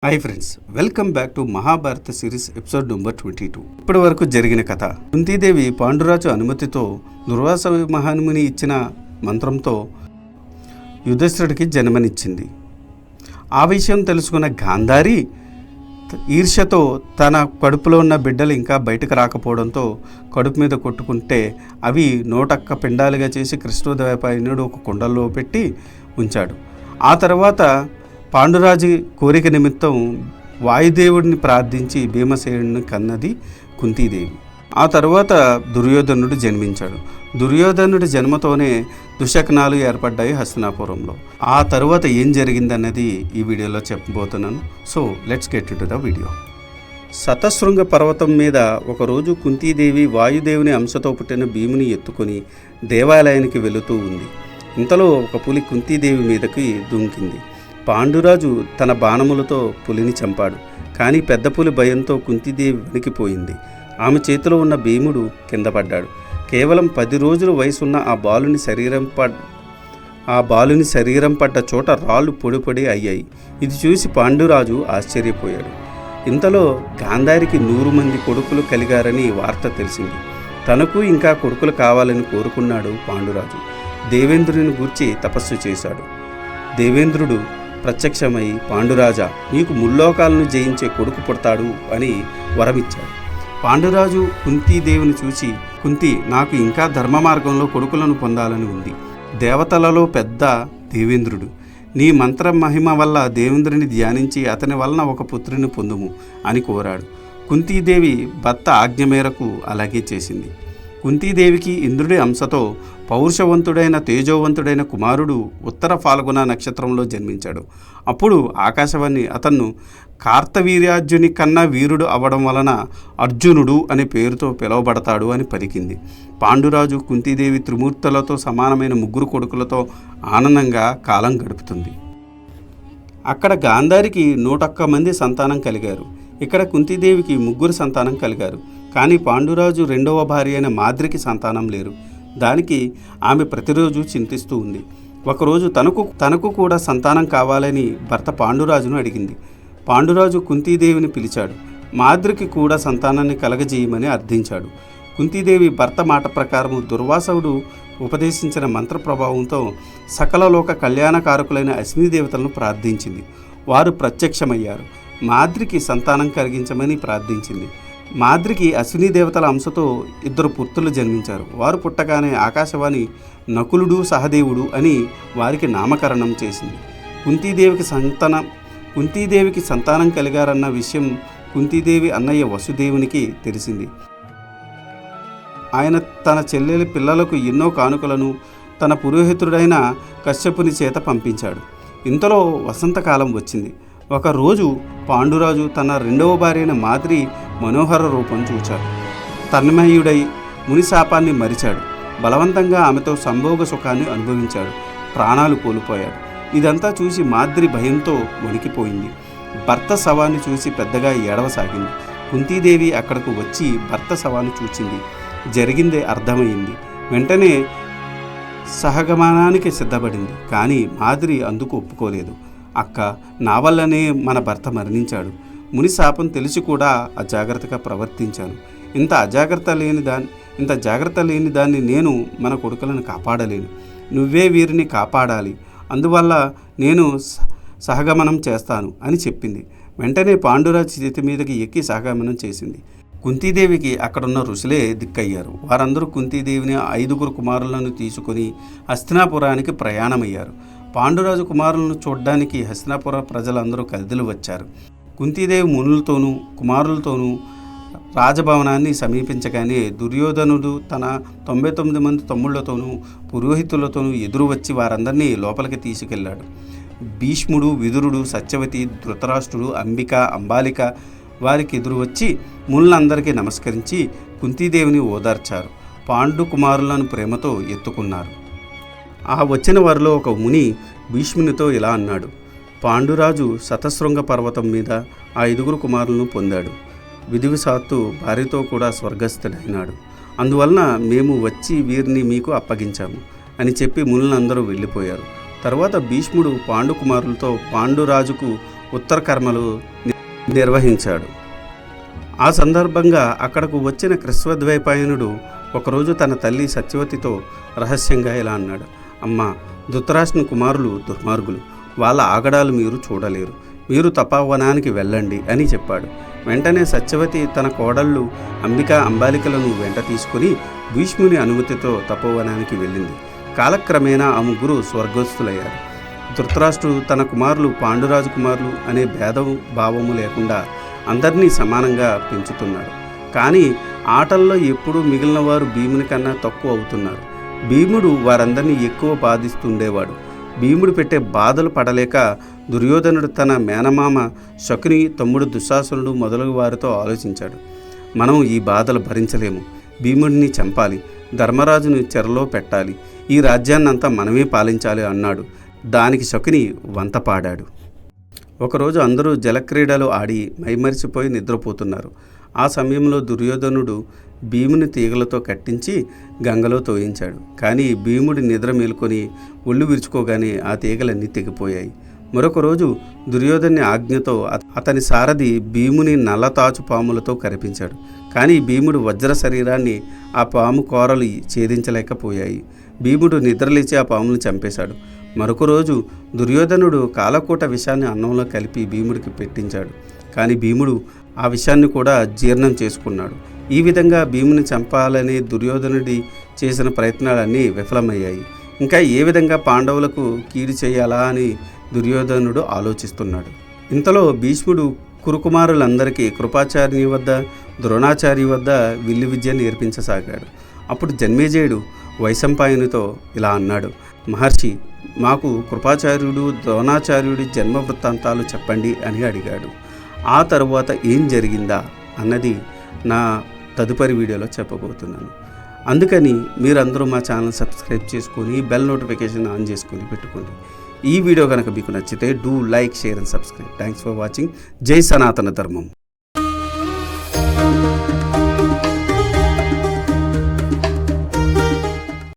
Hi friends, welcome back to Mahabharata series episode number 22. ఇప్పటి వరకు జరిగిన కథ. కుంతీదేవి పాండురాజు అనుమతితో దుర్వాస మహాముని ఇచ్చిన మంత్రంతో యుధిష్ఠిరుడికి జన్మనిచ్చింది. ఆ విషయం తెలుసుకున్న గాంధారి ఈర్ష్యతో తన కడుపులో ఉన్న బిడ్డలు ఇంకా బయటకు రాకపోవడంతో కడుపు మీద కొట్టుకుంటే అవి నోటక్క పిండాలుగా చేసి కృష్ణోద్వైపాయనుడు ఒక కుండల్లో పెట్టి ఉంచాడు. ఆ తర్వాత పాండురాజు కోరిక నిమిత్తం వాయుదేవుడిని ప్రార్థించి భీమసేనుని కన్నది కుంతీదేవి. ఆ తర్వాత దుర్యోధనుడు జన్మించాడు. దుర్యోధనుడి జన్మతోనే దుశ్శకునాలు ఏర్పడ్డాయి హస్తినాపురంలో. ఆ తర్వాత ఏం జరిగిందన్నది ఈ వీడియోలో చెప్పబోతున్నాను. So let's get to the video. Shatashringa పర్వతం మీద ఒకరోజు కుంతీదేవి వాయుదేవుని అంశతో పుట్టిన భీముని ఎత్తుకొని దేవాలయానికి వెళుతూ ఉంది. ఇంతలో ఒక పులి కుంతీదేవి మీదకి దుంకింది. పాండురాజు తన బాణములతో పులిని చంపాడు. కానీ పెద్ద పులి భయంతో కుంతీదేవి వణికిపోయింది. ఆమె చేతిలో ఉన్న భీముడు కింద పడ్డాడు. కేవలం 10 రోజుల వయసున్న ఆ బాలుని శరీరం పడ్డ చోట రాళ్ళు పొడి అయ్యాయి. ఇది చూసి పాండురాజు ఆశ్చర్యపోయాడు. ఇంతలో గాంధారికి 100 మంది కొడుకులు కలిగారని వార్త తెలిసింది. తనకు ఇంకా కొడుకులు కావాలని కోరుకున్నాడు పాండురాజు. దేవేంద్రుని గూర్చి తపస్సు చేశాడు. దేవేంద్రుడు ప్రత్యక్షమై, పాండురాజా, నీకు ముల్లోకాలను జయించే కొడుకు పుడతాడు అని వరమిచ్చాడు. పాండురాజు కుంతీదేవిని చూసి, కుంతి, నాకు ఇంకా ధర్మ మార్గంలో కొడుకులను పొందాలని ఉంది. దేవతలలో పెద్ద దేవేంద్రుడు. నీ మంత్ర మహిమ వల్ల దేవేంద్రుని ధ్యానించి అతని వలన ఒక పుత్రుని పొందుము అని కోరాడు. కుంతీదేవి భర్త ఆజ్ఞ మేరకు అలాగే చేసింది. కుంతీదేవికి ఇంద్రుడి అంశతో పౌరుషవంతుడైన తేజోవంతుడైన కుమారుడు ఉత్తర ఫాల్గుణ నక్షత్రంలో జన్మించాడు. అప్పుడు ఆకాశవాణి అతన్ను కార్తవీర్యార్జుని కన్నా వీరుడు అవడం వలన అర్జునుడు అనే పేరుతో పిలువబడతాడు అని పలికింది. పాండురాజు కుంతీదేవి త్రిమూర్తులతో సమానమైన 3 కొడుకులతో ఆనందంగా కాలం గడుపుతుంది. అక్కడ గాంధారికి 101 మంది సంతానం కలిగారు. ఇక్కడ కుంతీదేవికి 3 సంతానం కలిగారు. కానీ పాండురాజు రెండవ భార్య అయిన మాద్రికి సంతానం లేరు. దానికి ఆమె ప్రతిరోజు చింతిస్తూ ఉంది. ఒకరోజు తనకు కూడా సంతానం కావాలని భర్త పాండురాజును అడిగింది. పాండురాజు కుంతీదేవిని పిలిచాడు. మాద్రికి కూడా సంతానాన్ని కలగజేయమని అర్థించాడు. కుంతీదేవి భర్త మాట ప్రకారం దుర్వాసుడు ఉపదేశించిన మంత్ర ప్రభావంతో సకల లోక కళ్యాణకారకులైన అశ్వినీదేవతలను ప్రార్థించింది. వారు ప్రత్యక్షమయ్యారు. మాద్రికి సంతానం కలిగించమని ప్రార్థించింది. మాద్రికి అశ్విని దేవతల అంశతో 2 పుత్రులు జన్మించారు. వారు పుట్టగానే ఆకాశవాణి నకులుడు సహదేవుడు అని వారికి నామకరణం చేసింది. కుంతీదేవికి సంతానం కలిగారన్న విషయం కుంతీదేవి అన్నయ్య వసుదేవునికి తెలిసింది. ఆయన తన చెల్లెలి పిల్లలకు ఎన్నో కానుకలను తన పురోహితుడైన కశ్యపుని చేత పంపించాడు. ఇంతలో వసంతకాలం వచ్చింది. ఒకరోజు పాండురాజు తన రెండవ భార్య అయిన మాద్రి మనోహర రూపం చూచాడు. తన్మయుడై మునిశాపాన్ని మరిచాడు. బలవంతంగా ఆమెతో సంభోగ సుఖాన్ని అనుభవించాడు. ప్రాణాలు కోల్పోయాడు. ఇదంతా చూసి మాద్రి భయంతో వణికిపోయింది. భర్త శవాన్ని చూసి పెద్దగా ఏడవసాగింది. కుంతీదేవి అక్కడకు వచ్చి భర్త శవాన్ని చూచింది. జరిగిందే అర్థమైంది. వెంటనే సహగమనానికి సిద్ధపడింది. కానీ మాద్రి అందుకు ఒప్పుకోలేదు. అక్క, నా వల్లనే మన భర్త మరణించాడు. ముని శాపం తెలిసి కూడా అజాగ్రత్తగా ప్రవర్తించాను. ఇంత జాగ్రత్త లేని దాన్ని నేను మన కొడుకులను కాపాడలేను. నువ్వే వీరిని కాపాడాలి. అందువల్ల నేను సహగమనం చేస్తాను అని చెప్పింది. వెంటనే పాండురాజు చేతి మీదకి ఎక్కి సహగమనం చేసింది. కుంతీదేవికి అక్కడున్న ఋషులే దిక్కయ్యారు. వారందరూ కుంతీదేవిని 5 కుమారులను తీసుకుని హస్తినాపురానికి ప్రయాణమయ్యారు. పాండురాజు కుమారులను చూడ్డానికి హస్తినాపుర ప్రజలందరూ కదిలి వచ్చారు. కుంతీదేవి మునులతోనూ కుమారులతోనూ రాజభవనాన్ని సమీపించగానే దుర్యోధనుడు తన 99 మంది తమ్ముళ్లతోనూ పురోహితులతోనూ ఎదురు వచ్చి వారందరినీ లోపలికి తీసుకెళ్లాడు. భీష్ముడు, విదురుడు, సత్యవతి, ధృతరాష్ట్రుడు, అంబిక, అంబాలిక వారికి ఎదురు వచ్చి మునులందరికీ నమస్కరించి కుంతీదేవిని ఓదార్చారు. పాండు కుమారులను ప్రేమతో ఎత్తుకున్నారు. ఆ వచ్చిన వారిలో ఒక ముని భీష్మునితో ఇలా అన్నాడు. పాండురాజు శతశృంగ పర్వతం మీద ఆ 5 కుమారులను పొందాడు. విధివశాత్తు భార్యతో కూడా స్వర్గస్థుడైనాడు. అందువలన మేము వచ్చి వీరిని మీకు అప్పగించాము అని చెప్పి మునులందరూ వెళ్ళిపోయారు. తర్వాత భీష్ముడు పాండు కుమారులతో పాండురాజుకు ఉత్తర కర్మలు నిర్వహించాడు. ఆ సందర్భంగా అక్కడకు వచ్చిన కృష్ణద్వైపాయనుడు ఒకరోజు తన తల్లి సత్యవతితో రహస్యంగా ఇలా అన్నాడు: అమ్మా, ధృతరాష్ట్రుని కుమారులు దుర్మార్గులు, వాళ్ళ ఆగడాలు మీరు చూడలేరు, మీరు తపోవనానికి వెళ్ళండి అని చెప్పాడు. వెంటనే సత్యవతి తన కోడళ్ళు అంబికా అంబాలికలను వెంట తీసుకుని భీష్ముని అనుమతితో తపోవనానికి వెళ్ళింది. కాలక్రమేణా ఆ ముగ్గురు స్వర్గస్థులయ్యారు. ధృతరాష్ట్రుడు తన కుమారులు పాండురాజు కుమారులు అనే భేదం భావము లేకుండా అందరినీ సమానంగా పెంచుతున్నాడు. కానీ ఆటల్లో ఎప్పుడూ మిగిలిన వారు భీముని కన్నా తక్కువ అవుతున్నారు. భీముడు వారందరినీ ఎక్కువ బాధిస్తుండేవాడు. భీముడు పెట్టే బాధలు పడలేక దుర్యోధనుడు తన మేనమామ శకుని, తమ్ముడు దుశ్శాసనుడు మొదలగు వారితో ఆలోచించాడు. మనం ఈ బాధలు భరించలేము, భీముడిని చంపాలి, ధర్మరాజును చెరలో పెట్టాలి, ఈ రాజ్యాన్నంతా మనమే పాలించాలి అన్నాడు. దానికి శకుని వంత పాడాడు. ఒకరోజు అందరూ జలక్రీడలు ఆడి మైమరిచిపోయి నిద్రపోతున్నారు. ఆ సమయంలో దుర్యోధనుడు భీముని తీగలతో కట్టించి గంగలో తోయించాడు. కానీ భీముడి నిద్ర మేలుకొని ఒళ్ళు విరుచుకోగానే ఆ తీగలన్నీ తెగిపోయాయి. మరొక రోజు దుర్యోధని ఆజ్ఞతో అతని సారథి భీముని నల్లతాచు పాములతో కరిపించాడు. కానీ భీముడు వజ్ర శరీరాన్ని ఆ పాము కోరలు ఛేదించలేకపోయాయి. భీముడు నిద్రలేచి ఆ పామును చంపేశాడు. మరొక రోజు దుర్యోధనుడు కాలకూట విషాన్ని అన్నంలో కలిపి భీముడికి పెట్టించాడు. కానీ భీముడు ఆ విషయాన్ని కూడా జీర్ణం చేసుకున్నాడు. ఈ విధంగా భీముని చంపాలని దుర్యోధనుడి చేసిన ప్రయత్నాలన్నీ విఫలమయ్యాయి. ఇంకా ఏ విధంగా పాండవులకు కీడు చేయాలా అని దుర్యోధనుడు ఆలోచిస్తున్నాడు. ఇంతలో భీష్ముడు కురుకుమారులందరికీ కృపాచార్యుని వద్ద, ద్రోణాచార్య వద్ద విల్లు విద్య నేర్పించసాగాడు. అప్పుడు జన్మేజయుడు వైశంపాయనుతో ఇలా అన్నాడు: మహర్షి, మాకు కృపాచార్యుడు, ద్రోణాచార్యుడి జన్మ వృత్తాంతాలు చెప్పండి అని అడిగాడు. ఆ తరువాత ఏం జరిగిందా అన్నది నా తదుపరి వీడియోలో చెప్పబోతున్నాను. అందుకని మీరందరూ మా ఛానల్ సబ్స్క్రైబ్ చేసుకొని బెల్ నోటిఫికేషన్ ఆన్ చేసుకొని పెట్టుకోండి. ఈ వీడియో కనుక మీకు నచ్చితే do like, share and subscribe. Thanks for watching. జై సనాతన ధర్మం.